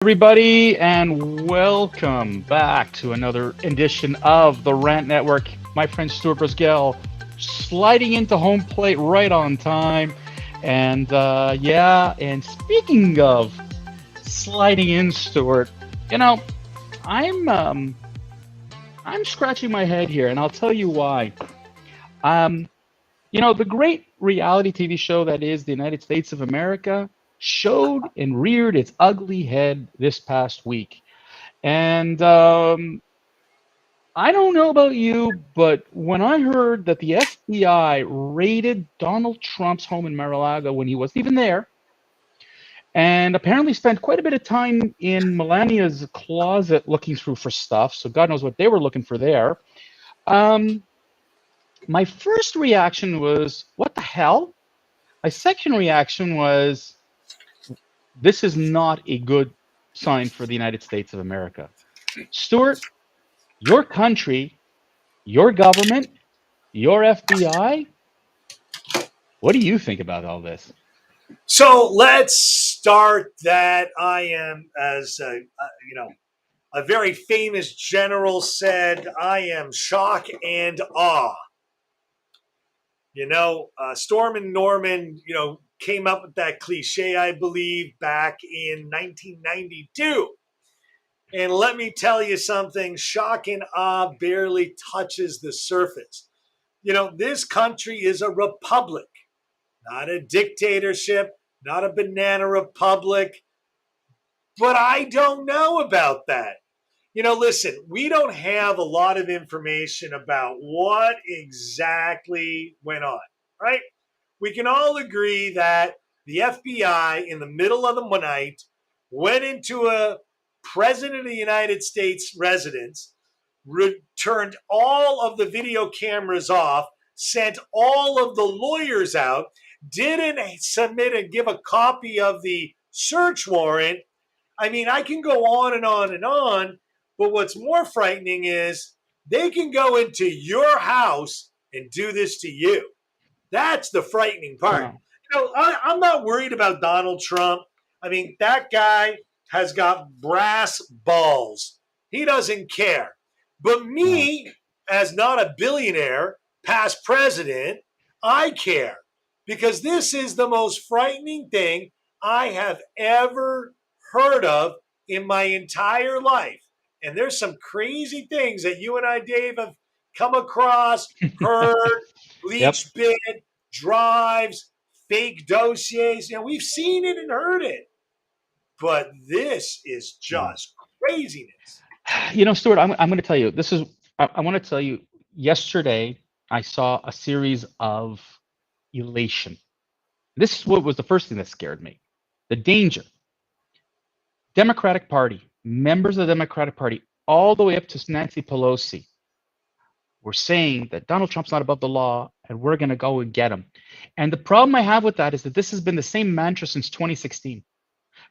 Everybody, and welcome back to another edition of the Rant Network. My friend Stuart Brisgel sliding into home plate right on time. And speaking of sliding in, Stuart, you know, I'm um, I'm scratching my head here, and I'll tell you why. Um, the great reality TV show that is the United States of America showed and reared its ugly head this past week. And I don't know about you, but when I heard that the FBI raided Donald Trump's home in Mar-a-Lago when he wasn't even there, and apparently spent quite a bit of time in Melania's closet looking through for stuff, so God knows what they were looking for there. Um, my first reaction was, what the hell? My second reaction was, this is not a good sign for the United States of America. Stuart, your country, your government, your FBI, what do you think about all this? So let's start that I am, as a very famous general said, I am shock and awe. Storm and Norman, came up with that cliche, I believe, back in 1992. And let me tell you something, shock and awe barely touches the surface. This country is a republic, not a dictatorship, not a banana republic. But I don't know about that. Listen, we don't have a lot of information about what exactly went on, right? We can all agree that the FBI, in the middle of the night, went into a President of the United States residence, turned all of the video cameras off, sent all of the lawyers out, didn't submit and give a copy of the search warrant. I mean, I can go on and on and on, but what's more frightening is they can go into your house and do this to you. That's the frightening part. Wow. I'm not worried about Donald Trump. I mean, that guy has got brass balls. He doesn't care. But Wow. me, as not a billionaire, past president, I care because this is the most frightening thing I have ever heard of in my entire life. And there's some crazy things that you and I, Dave, have come across, heard, Yep. bleach bit, drives, fake dossiers. We've seen it and heard it. But this is Wow. just craziness. Stuart, I'm going to tell you, I want to tell you, yesterday I saw a series of elation. This is what was the first thing that scared me. The danger. Democratic Party, members of the Democratic Party, all the way up to Nancy Pelosi, were saying that Donald Trump's not above the law and we're going to go and get him. And the problem I have with that is that this has been the same mantra since 2016.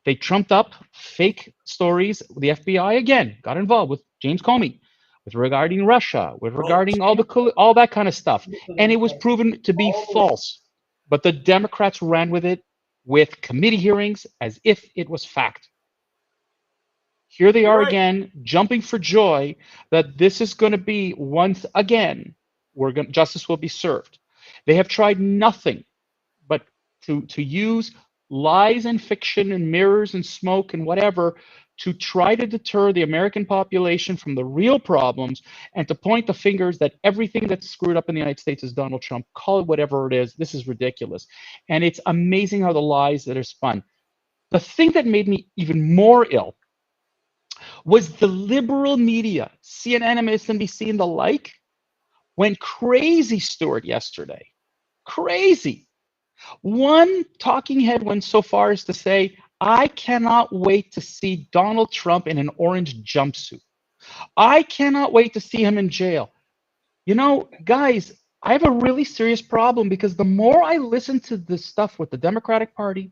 They trumped up fake stories. The FBI again got involved with James Comey, with regarding Russia, with regarding all that kind of stuff, and it was proven to be false. But the Democrats ran with it with committee hearings as if it was fact. Here they You're are right. again, jumping for joy that this is going to be once again, justice will be served. They have tried nothing but to use lies and fiction and mirrors and smoke and whatever to try to deter the American population from the real problems and to point the fingers that everything that's screwed up in the United States is Donald Trump. Call it whatever it is. This is ridiculous. And it's amazing how the lies that are spun. The thing that made me even more ill was the liberal media, CNN, MSNBC, and the like, went crazy, Stuart, yesterday. Crazy. One talking head went so far as to say, I cannot wait to see Donald Trump in an orange jumpsuit. I cannot wait to see him in jail. Guys, I have a really serious problem because the more I listen to this stuff with the Democratic Party,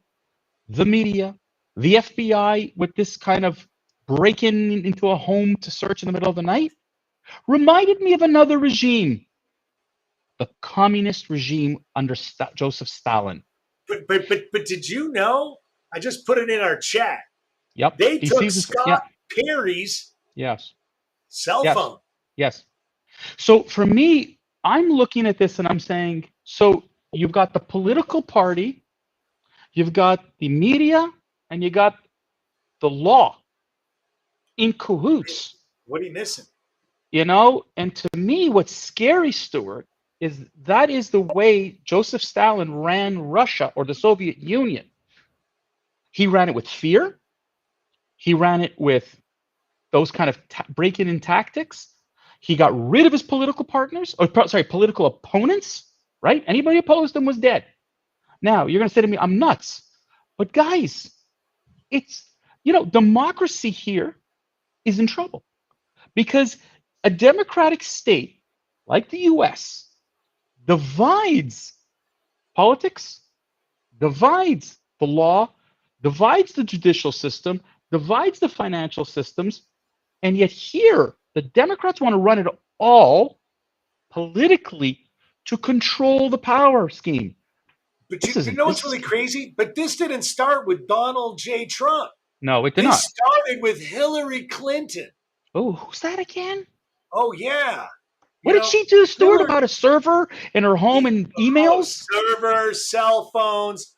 the media, the FBI, with this kind of break-in into a home to search in the middle of the night, reminded me of another regime, the communist regime under Joseph Stalin. But did you know? I just put it in our chat. Yep. They He took sees this. Yeah. Scott Perry's Yes. cell Yes. phone. Yes. So for me, I'm looking at this and I'm saying, so you've got the political party, you've got the media, and you got the law in cahoots, What are you missing? And to me, what's scary, Stuart, is that is the way Joseph Stalin ran Russia or the Soviet Union. He ran it with fear. He ran it with those kind of breaking in tactics. He got rid of his political partners, or sorry, political opponents, right? Anybody opposed him was dead. Now, you're going to say to me, I'm nuts. But guys, it's, democracy here is in trouble because a democratic state like the US divides politics, divides the law, divides the judicial system, divides the financial systems, and yet here the Democrats want to run it all politically to control the power scheme. But This you isn't know what's this. really crazy? But this didn't start with Donald J. Trump. No, it did This not. started with Hillary Clinton. Oh, who's that again? Oh yeah, What you did know, she do, Stuart, Hillary. about a server in her home and Oh, emails? servers, cell phones.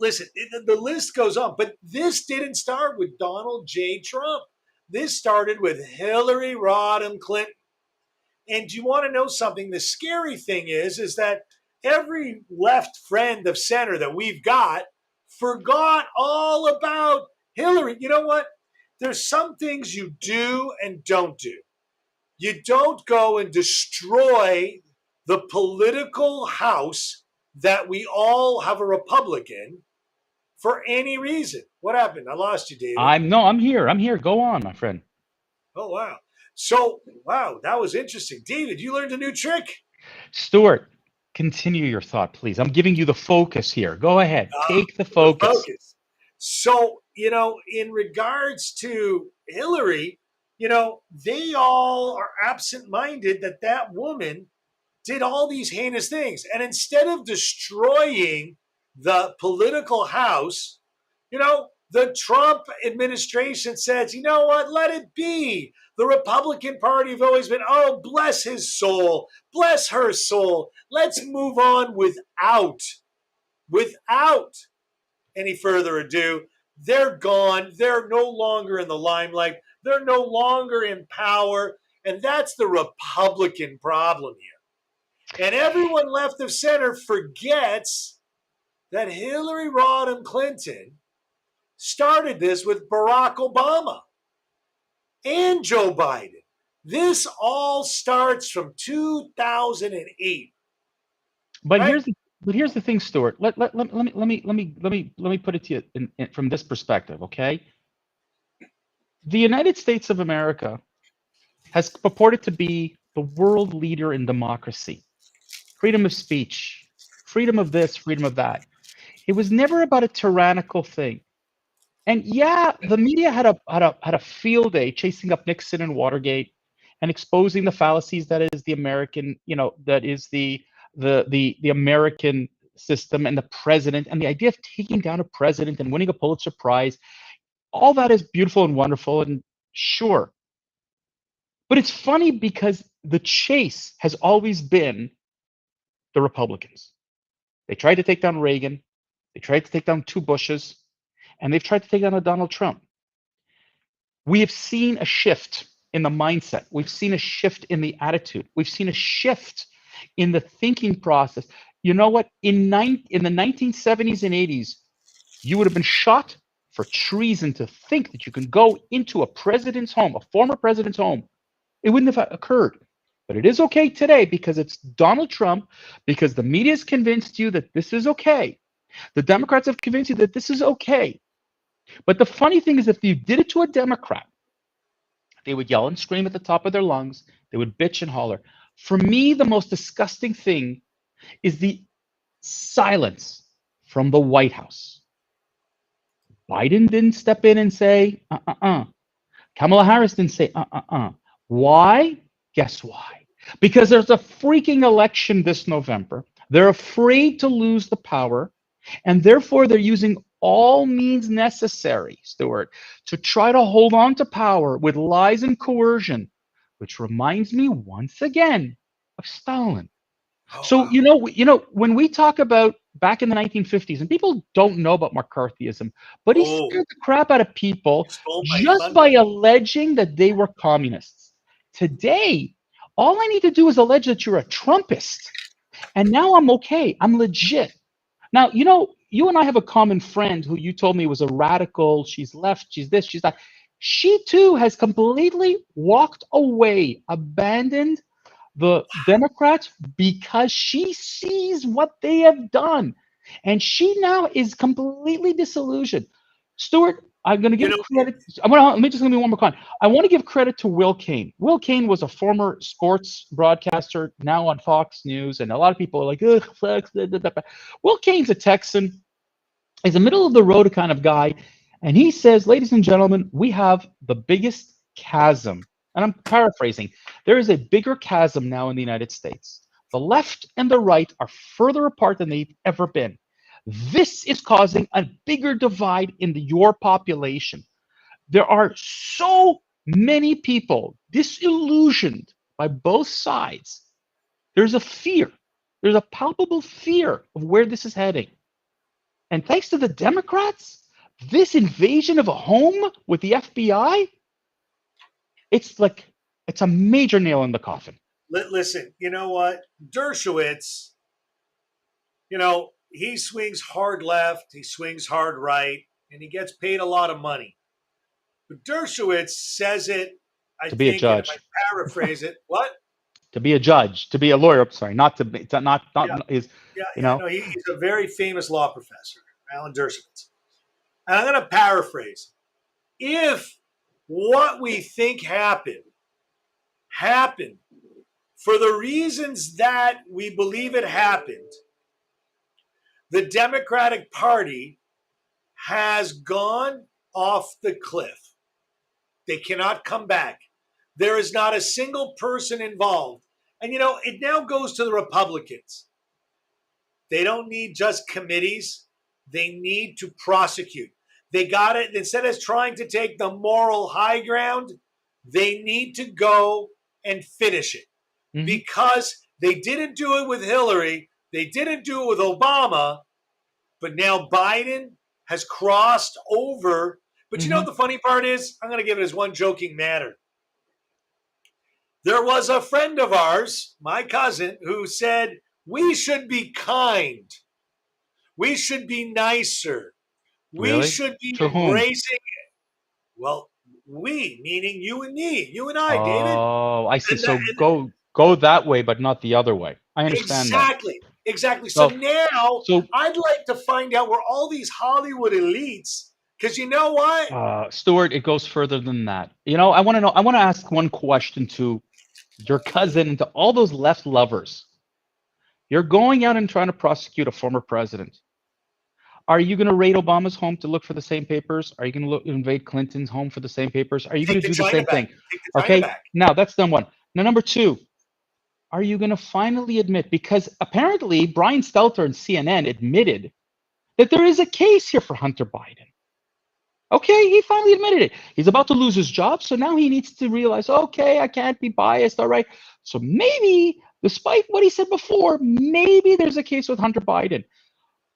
Listen, the list goes on. But this didn't start with Donald J. Trump. This started with Hillary Rodham Clinton. And do you want to know something? The scary thing is that every left friend of center that we've got forgot all about Hillary. You know what? There's some things you do and don't do. You don't go and destroy the political house that we all have a Republican for any reason. What happened? I lost you, David. I'm here. I'm here. Go on, my friend. Oh, wow. So, wow, that was interesting. David, you learned a new trick. Stuart, continue your thought, please. I'm giving you the focus here. Go ahead. Take the The focus. focus. So, in regards to Hillary, they all are absent minded that woman did all these heinous things. And instead of destroying the political house, the Trump administration says, you know what, let it be. The Republican Party have always been, oh, bless his soul, bless her soul. Let's move on without any further ado. They're gone. They're no longer in the limelight. They're no longer in power. And that's the Republican problem here. And everyone left of center forgets that Hillary Rodham Clinton started this with Barack Obama and Joe Biden. This all starts from 2008. But Right? here's the thing, Stuart. Let me put it to you from this perspective, okay? The United States of America has purported to be the world leader in democracy, freedom of speech, freedom of this, freedom of that. It was never about a tyrannical thing. And yeah, the media had a field day chasing up Nixon and Watergate and exposing the fallacies that is the American, that is the American system and the president and the idea of taking down a president and winning a Pulitzer Prize. All that is beautiful and wonderful and sure. But it's funny because the chase has always been the Republicans. They tried to take down Reagan, they tried to take down two Bushes, and they've tried to take down a Donald Trump. We have seen a shift in the mindset. We've seen a shift in the attitude. We've seen a shift in the thinking process. You know what? In the 1970s and 80s, you would have been shot for treason to think that you can go into a president's home, a former president's home. It wouldn't have occurred. But it is okay today because it's Donald Trump, because the media has convinced you that this is okay. The Democrats have convinced you that this is okay. But the funny thing is, if you did it to a Democrat, they would yell and scream at the top of their lungs. They would bitch and holler. For me, the most disgusting thing is the silence from the White House. Biden didn't step in and say, Kamala Harris didn't say, Why? Guess why? Because there's a freaking election this November. They're afraid to lose the power, and therefore they're using all means necessary, Stuart, to try to hold on to power with lies and coercion, which reminds me once again of Stalin. Oh So wow. when we talk about back in the 1950s, and people don't know about McCarthyism, but he Oh, scared the crap out of you people stole my just thunder. by alleging that they were communists. Today, all I need to do is allege that you're a Trumpist, and now I'm okay. I'm legit. Now, you and I have a common friend who you told me was a radical. She's left. She's this. She's that. She too has completely walked away, abandoned the Democrats because she sees what they have done. And she now is completely disillusioned. Stuart, I'm going to You give know, credit. Let me just give me one more comment. I want to give credit to Will Kane. Will Kane was a former sports broadcaster, now on Fox News, and a lot of people are like, ugh, Fox. Blah, blah, blah. Will Kane's a Texan. He's a middle of the road kind of guy. And he says, ladies and gentlemen, we have the biggest chasm. And I'm paraphrasing. There is a bigger chasm now in the United States. The left and the right are further apart than they've ever been. This is causing a bigger divide in your population. There are so many people disillusioned by both sides. There's a fear. There's a palpable fear of where this is heading. And thanks to the Democrats, this invasion of a home with the FBI, it's a major nail in the coffin. listen. You know what, Dershowitz? He swings hard left, he swings hard right, and he gets paid a lot of money. But Dershowitz says it, I To be a think, and if I judge, paraphrase it, what? to be a judge, to be a lawyer. Sorry, not to be, to not Yeah, is yeah, you yeah. know. No, he's a very famous law professor, Alan Dershowitz. And I'm going to paraphrase. If what we think happened for the reasons that we believe it happened, the Democratic Party has gone off the cliff. They cannot come back. There is not a single person involved. And it now goes to the Republicans. They don't need just committees, they need to prosecute. They got it. Instead of trying to take the moral high ground, they need to go and finish it Mm-hmm, because they didn't do it with Hillary, they didn't do it with Obama, but now Biden has crossed over. But you know mm-hmm, what the funny part is? I'm going to give it as one joking manner. There was a friend of ours, my cousin, who said, we should be kind. We should be nicer. We really? should be To whom? embracing. Well, we, meaning you and me, you and I, David. Oh, I see. And, that, So and go that way, but not the other way. I understand that. exactly. So So now so I'd like to find out where all these Hollywood elites, because you know what? Stuart, it goes further than that. I want to know. I want to ask one question to your cousin and to all those left lovers. You're going out and trying to prosecute a former president. Are you going to raid Obama's home to look for the same papers? Are you going to invade Clinton's home for the same papers? Are you going Take to the do the China same back. thing? Take the China Okay. back. Now that's done one. Now number two, are you going to finally admit? Because apparently Brian Stelter and CNN admitted that there is a case here for Hunter Biden. Okay, he finally admitted it. He's about to lose his job, so now he needs to realize, okay, I can't be biased. All right. So maybe, despite what he said before, maybe there's a case with Hunter Biden.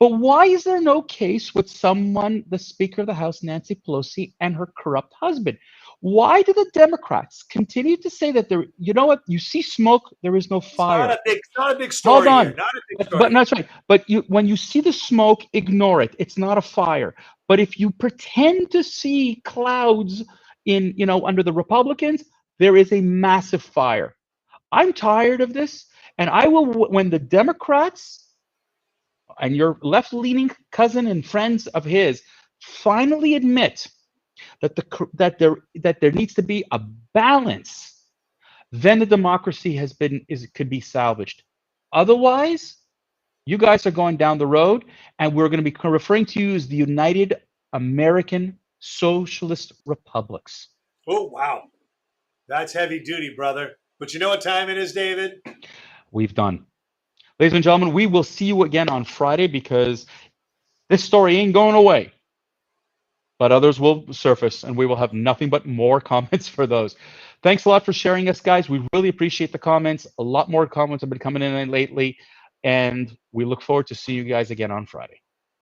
But why is there no case with someone, the Speaker of the House, Nancy Pelosi, and her corrupt husband? Why do the Democrats continue to say that there, you know what, you see smoke, there is no fire? It's not a big Hold story here. on. Not a big But story no, here. that's right. But when you see the smoke, ignore it. It's not a fire. But if you pretend to see clouds under the Republicans, there is a massive fire. I'm tired of this, and I will when the Democrats and your left-leaning cousin and friends of his finally admit that there needs to be a balance, then the democracy could be salvaged. Otherwise, you guys are going down the road, and we're going to be referring to you as the United American Socialist Republics. Oh, wow. That's heavy duty, brother. But you know what time it is, David? We've done. Ladies and gentlemen, we will see you again on Friday because This story ain't going away, but others will surface, and we will have nothing but more comments for those. Thanks a lot for sharing us, guys. We really appreciate the comments. A lot more comments have been coming in lately, and we look forward to seeing you guys again on Friday.